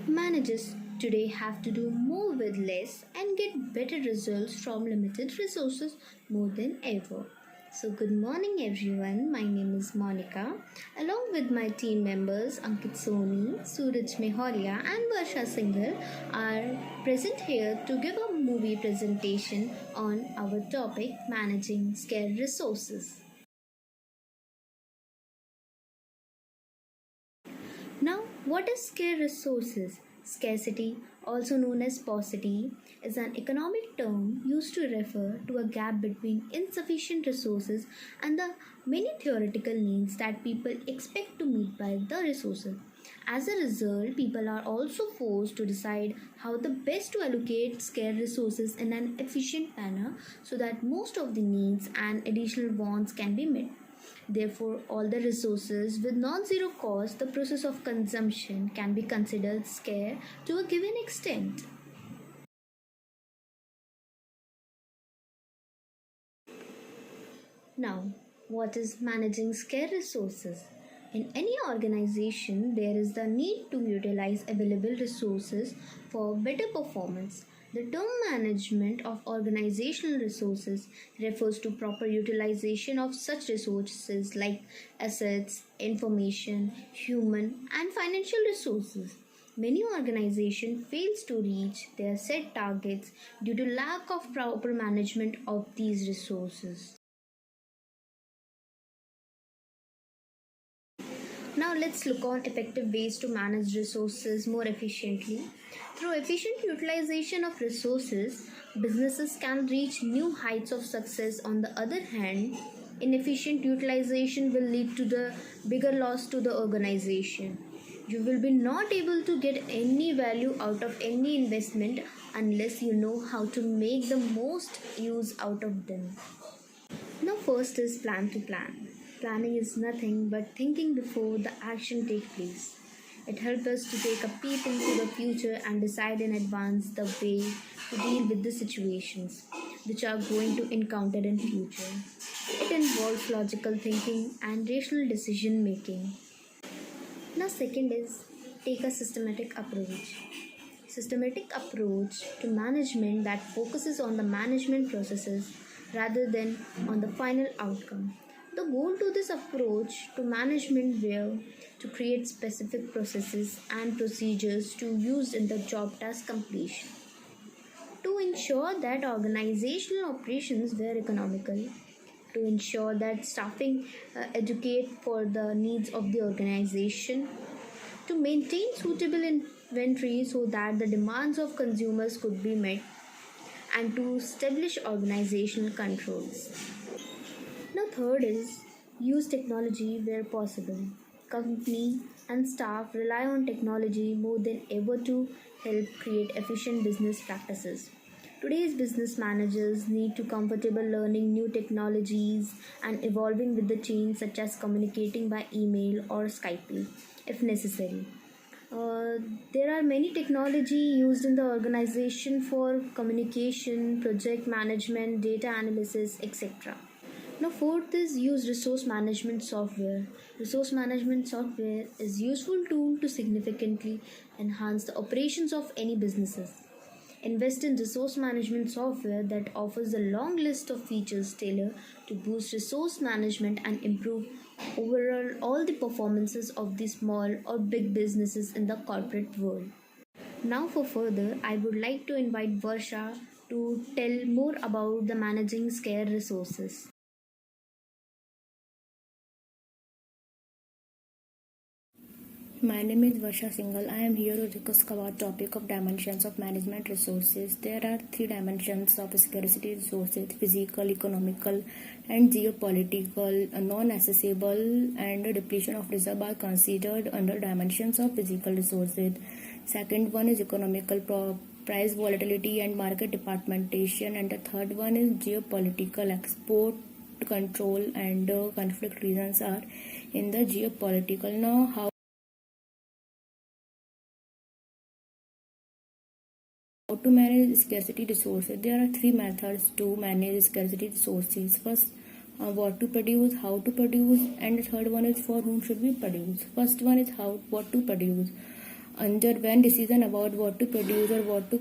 Managers today have to do more with less and get better results from limited resources more than ever. So, good morning, everyone. My name is Monica. Along with my team members Ankit Soni, Suraj Meholia, and Varsha Singhal, are present here to give a movie presentation on our topic managing scarce resources. Now, what is scarce resources? Scarcity, also known as paucity, is an economic term used to refer to a gap between insufficient resources and the many theoretical needs that people expect to meet by the resources. As a result, people are also forced to decide how the best to allocate scarce resources in an efficient manner so that most of the needs and additional wants can be met. Therefore, all the resources with non-zero cost, the process of consumption can be considered scarce to a given extent. Now, what is managing scarce resources? In any organization, there is the need to utilize available resources for better performance. The term management of organizational resources refers to proper utilization of such resources like assets, information, human, and financial resources. Many organizations fails to reach their set targets due to lack of proper management of these resources. Now let's look on effective ways to manage resources more efficiently. Through efficient utilization of resources, businesses can reach new heights of success. On the other hand, inefficient utilization will lead to the bigger loss to the organization. You will be not able to get any value out of any investment unless you know how to make the most use out of them. Now, first is plan to plan. Planning is nothing but thinking before the action takes place. It helps us to take a peep into the future and decide in advance the way to deal with the situations which are going to encounter in future. It involves logical thinking and rational decision making. Now, second is take a systematic approach. Systematic approach to management that focuses on the management processes rather than on the final outcome. The goal to this approach to management were to create specific processes and procedures to use in the job task completion. To ensure that organizational operations were economical, to ensure that staffing educate for the needs of the organization, to maintain suitable inventory so that the demands of consumers could be met, and to establish organizational controls. Now, third is use technology where possible. Company and staff rely on technology more than ever to help create efficient business practices. Today's business managers need to comfortable learning new technologies and evolving with the change such as communicating by email or Skype if necessary. Uh, there are many technology used in the organization for communication, project management, data analysis, etc. Now, fourth is use resource management software. Resource management software is useful tool to significantly enhance the operations of any businesses. Invest in resource management software that offers a long list of features tailored to boost resource management and improve overall all the performances of the small or big businesses in the corporate world. Now, for further, I would like to invite Varsha to tell more about the managing scarce resources. My name is Varsha Singhal. I am here to discuss about topic of dimensions of management resources. There are three dimensions of scarcity resources: physical, economical, and geopolitical. Non-accessible and depletion of reserve are considered under dimensions of physical resources. Second one is economical, price volatility and market departmentation, and the third one is geopolitical, export control and conflict reasons are in the geopolitical. Now, how to manage scarcity resources? There are three methods to manage scarcity resources. First, what to produce, how to produce, and the third one is for whom should we produce. First one is how what to produce. under when decision about what to produce or what to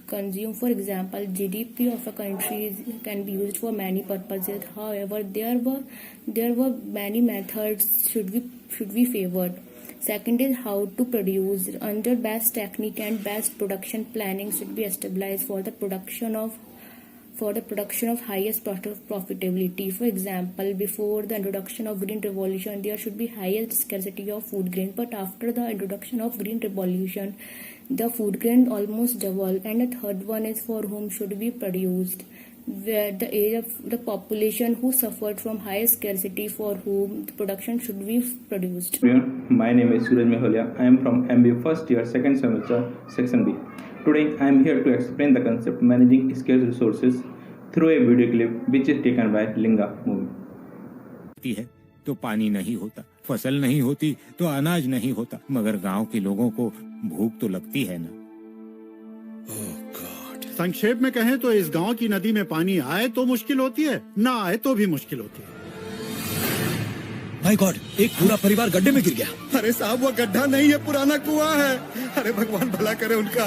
consume. For example, GDP of a country can be used for many purposes. However, there were many methods should be favored. Second is how to produce. Under best technique and best production planning should be established for the production of highest profitability. For example, before the introduction of Green Revolution, there should be highest scarcity of food grain. But after the introduction of Green Revolution, the food grain almost double. And the third one is for whom should be produced, where the age of the population who suffered from high scarcity, for whom the production should be produced. My name is Suraj Meholia. I am from MBA first year, second semester, section B. Today I am here to explain the concept managing scarce resources through a video clip which is taken by Linga movie. है तो पानी नहीं होता, फसल नहीं होती तो अनाज नहीं होता, मगर गांव के लोगों को भूख तो लगती है ना। संक्षेप में कहें तो इस गांव की नदी में पानी आए तो मुश्किल होती है, ना आए तो भी मुश्किल होती है। माय गॉड, एक पूरा परिवार गड्ढे में गिर गया। अरे साहब, वो गड्ढा नहीं है, पुराना कुआं है। अरे भगवान भला करे उनका।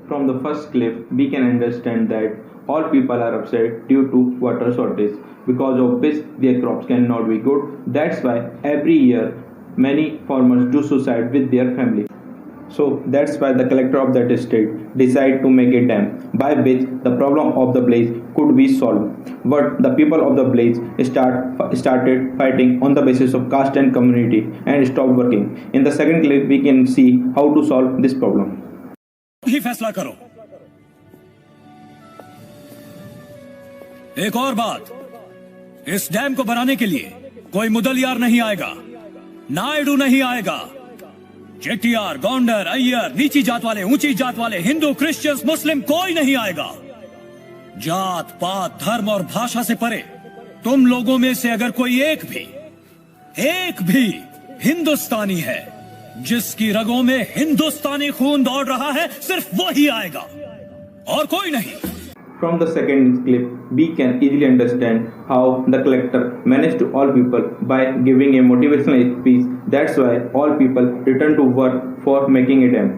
From the first clip, we can understand that all people are upset due to water shortage, because of which their crops cannot be good. That's why every year many farmers do suicide with their family. So that's why the collector of that state decided to make a dam by which the problem of the blaze could be solved. But the people of the blaze started fighting on the basis of caste and community and stopped working. In the second clip, we can see how to solve this problem. ही फैसला करो। एक और बात, इस dam को बनाने के लिए कोई मुदलियार नहीं आएगा, नायडू नहीं आएगा। चेट्टियार, गोंडर, अय्यर, नीची जात वाले, ऊंची जात वाले, हिंदू, क्रिश्चियंस, मुस्लिम, कोई नहीं आएगा। जात पात, धर्म और भाषा से परे तुम लोगों में से अगर कोई एक भी हिंदुस्तानी है, जिसकी रगों में हिंदुस्तानी खून दौड़ रहा है, सिर्फ वो ही आएगा और कोई नहीं। From the second clip, we can easily understand how the collector managed to all people by giving a motivational speech. That's why all people return to work for making a dam.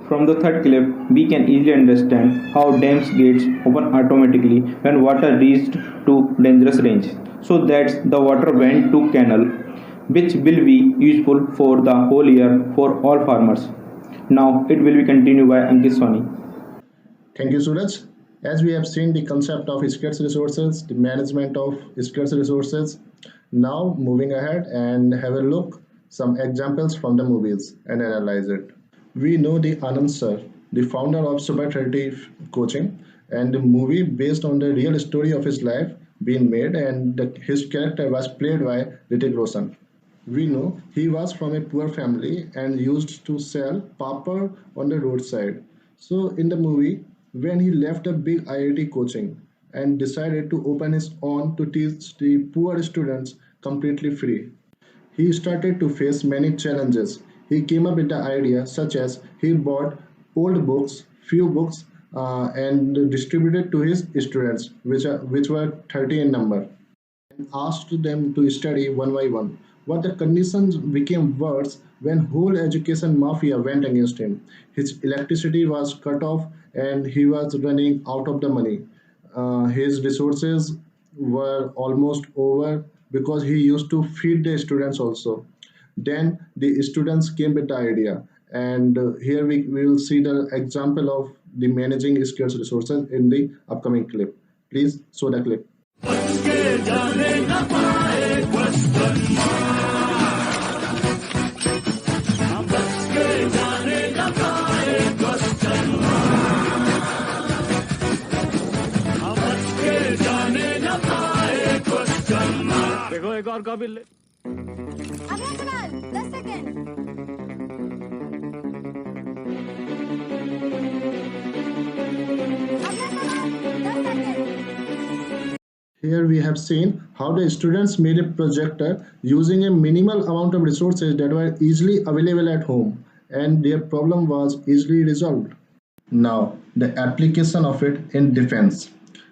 From the third clip, we can easily understand how dams gates open automatically when water reached to dangerous range. So that the water went to canal, which will be useful for the whole year for all farmers. Now it will be continued by Ankit Soni. Thank you, Suraj. As we have seen the concept of scarce resources, the management of scarce resources, now moving ahead and have a look some examples from the movies and analyze it. We know the Anand sir, the founder of Super 30 coaching, and the movie based on the real story of his life being made, and his character was played by Hrithik Roshan. We know he was from a poor family and used to sell papad on the roadside. So in the movie, when he left a big IIT coaching and decided to open his own to teach the poor students completely free, he started to face many challenges. He came up with the idea such as he bought old books, few books, and distributed to his students, which were 30 in number, and asked them to study one by one. But the conditions became worse when whole education mafia went against him. His electricity was cut off and he was running out of the money. His resources were almost over because he used to feed the students also. Then the students came with the idea, and here we will see the example of the managing scarce resources in the upcoming clip. Please show the clip. देखो एक और काबिल। अगला सवाल 10 second. अगला सवाल 10 second. Here we have seen how the students made a projector using a minimal amount of resources that were easily available at home, and their problem was easily resolved. Now, the application of it in defense.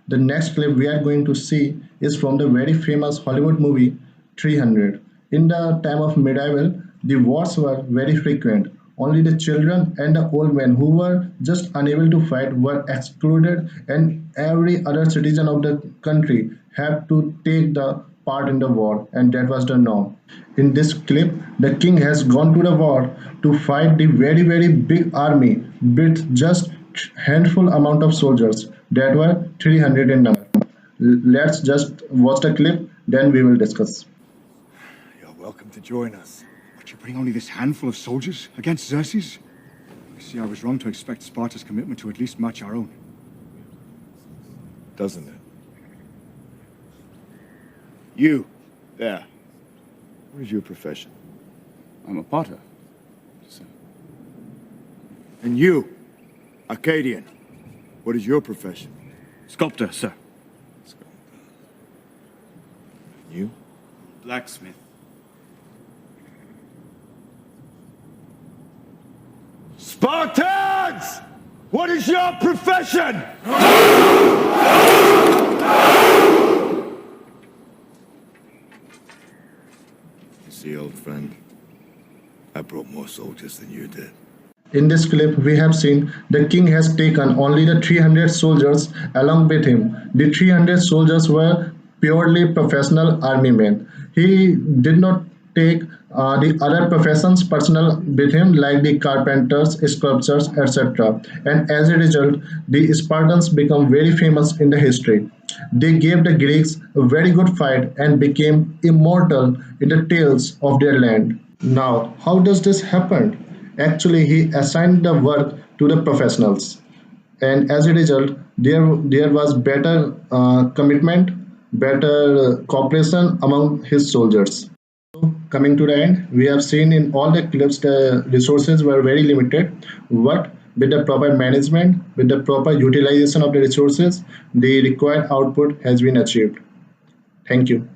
The next clip we are going to see is from the very famous Hollywood movie 300. In the time of medieval, the wars were very frequent. Only the children and the old men who were just unable to fight were excluded, and every other citizen of the country had to take the part in the war, and that was the norm. In this clip, the king has gone to the war to fight the very big army with just handful amount of soldiers that were 300 in number. Let's just watch the clip, then we will discuss. You're welcome to join us. But you bring only this handful of soldiers against Xerxes? You see, I was wrong to expect Sparta's commitment to at least match our own. Doesn't it? You, there. What is your profession? I'm a potter. So. And you, Arcadian. What is your profession? Sculptor, sir. You? Blacksmith. Spartans! What is your profession? You see, old friend, I brought more soldiers than you did. In this clip, we have seen the king has taken only the 300 soldiers along with him. The 300 soldiers were purely professional army men. He did not take the other professions personnel with him like the carpenters, sculptors, etc. And as a result, the Spartans become very famous in the history. They gave the Greeks a very good fight and became immortal in the tales of their land. Now, how does this happen? Actually, he assigned the work to the professionals, and as a result, there was better commitment, better cooperation among his soldiers. Coming to the end, we have seen in all the clips the resources were very limited, but with the proper management, with the proper utilization of the resources, the required output has been achieved. Thank you.